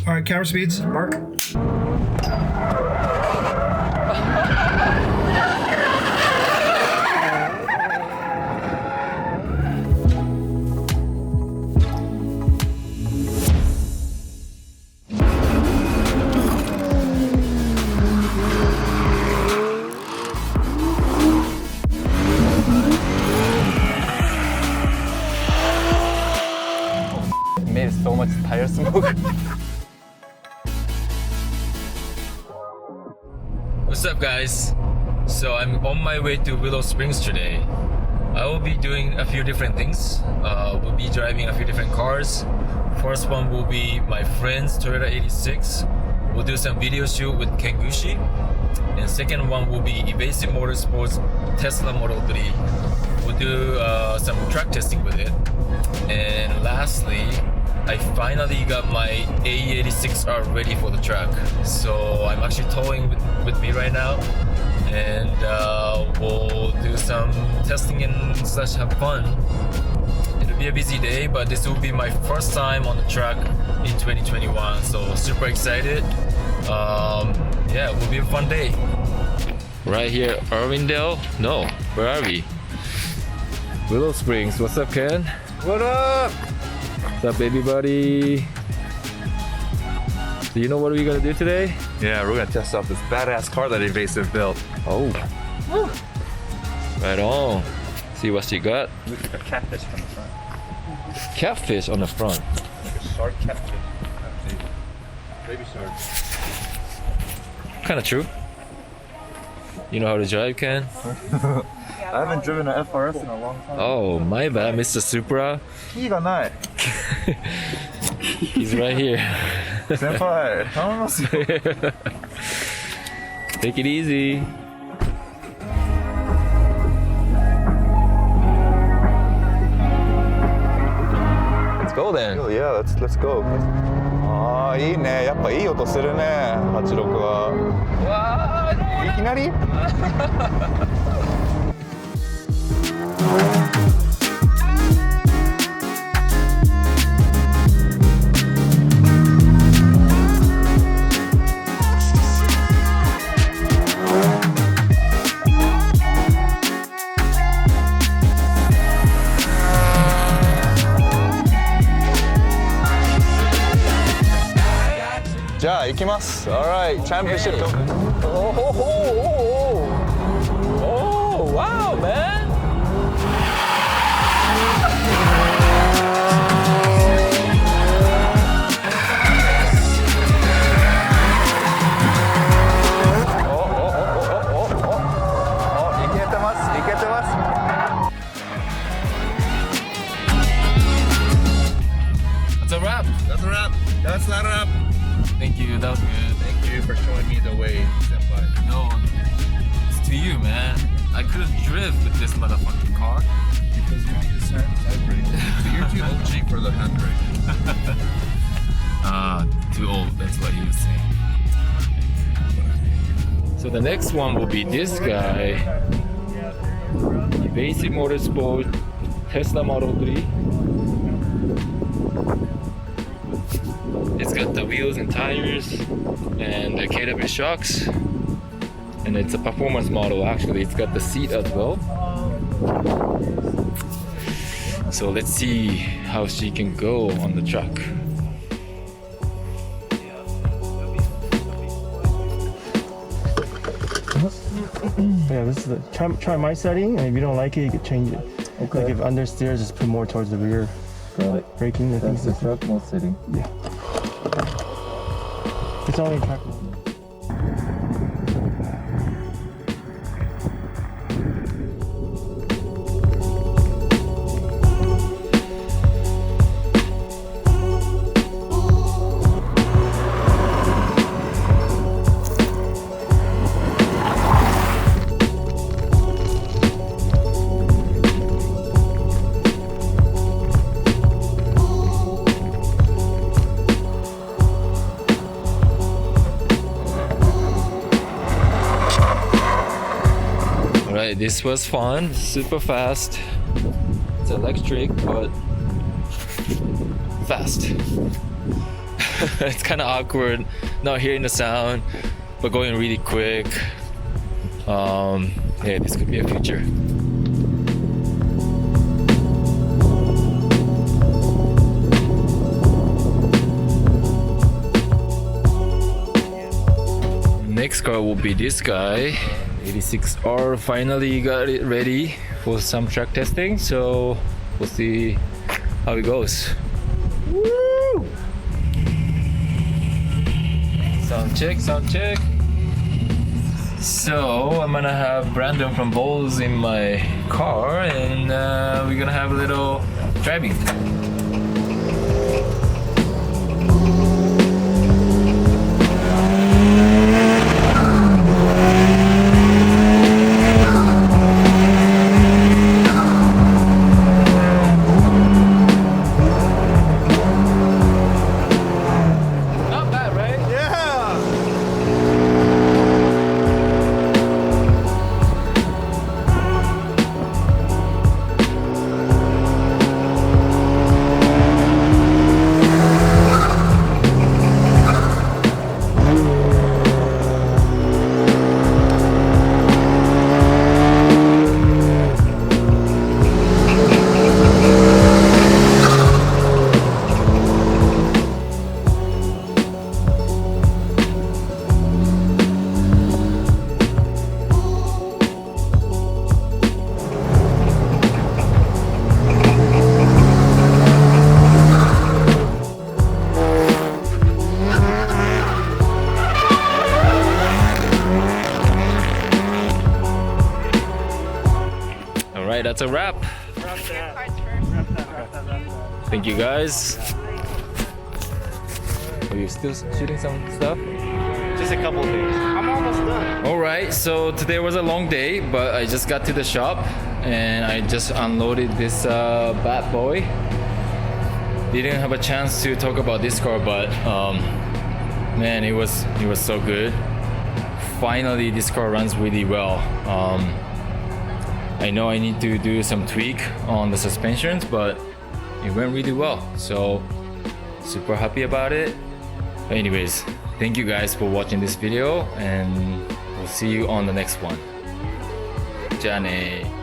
All right, camera speeds. Mark. Made so much tire smoke. What's up, guys? So I'm on my way to Willow Springs today. I will be doing a few different things. We'll be driving a few different cars. First one will be my friend's Toyota 86. We'll do some video shoot with Ken Gushi. And second one will be Evasive Motorsports Tesla Model 3. We'll do some track testing with it. And lastly, I finally got my AE86R ready for the track. So I'm actually towing with me right now. And we'll do some testing and slash have fun. It'll be a busy day, but this will be my first time on the track in 2021. So super excited. Yeah, it will be a fun day. Right here, Irwindale? No, where are we? Willow Springs. What's up, Ken? What up? What's up, baby buddy? Do you know what we're gonna do today? Yeah, we're gonna test out this badass car that Evasive built. Oh. Woo. Right on. See what she got? Look at the catfish on the front. Catfish on the front. Like a shark catfish. Baby shark. Kinda true. You know how to drive, Ken? I haven't driven an FRS in a long time. Oh, my bad, Mr. Supra. キーがない。 He's right here. 先輩、頼みますよ。 Take it easy. Let's go then. Oh yeah, let's go. ああ、いいね。やっぱいい音するね。86は。わー、いきなり？じゃあ行きます。Alright, championship. Oh, wow, man. That's a wrap. That's a wrap. That's not a wrap. Thank you, that was good. Thank you for showing me the way, senpai. No, it's to you, man. I couldn't drift with this motherfucking car. Because you need a side brake. So you're too OG for the handbrake. Too old, that's what he was saying. So the next one will be this guy. Evasive Motorsport Tesla Model 3. It's got the wheels and tires and the KW shocks. And it's a performance model actually. It's got the seat as well. So let's see how she can go on the track. Yeah, this is the try my setting, and if you don't like it, you can change it. Okay. Like if understeer, just put more towards the rear. Got it. Braking, I think That's the truck mode setting. Yeah. It's only track mode. Alright, this was fun, super fast. It's electric, but fast. it's kind of awkward not hearing the sound, but going really quick. Yeah, this could be a future. Next car will be this guy, 86R. Finally got it ready for some track testing, so we'll see how it goes. Woo! Sound check, sound check. So I'm gonna have Brandon from Bowls in my car, and we're gonna have a little driving. Alright, that's a wrap. Thank you guys. Are you still shooting some stuff? Just a couple things. I'm almost done. Alright, so today was a long day, but I just got to the shop and I just unloaded this bad boy. Didn't have a chance to talk about this car, but man, it was so good. Finally, this car runs really well. I know I need to do some tweak on the suspensions, but it went really well. So super happy about it. But anyways, thank you guys for watching this video, and we'll see you on the next one. じゃあね。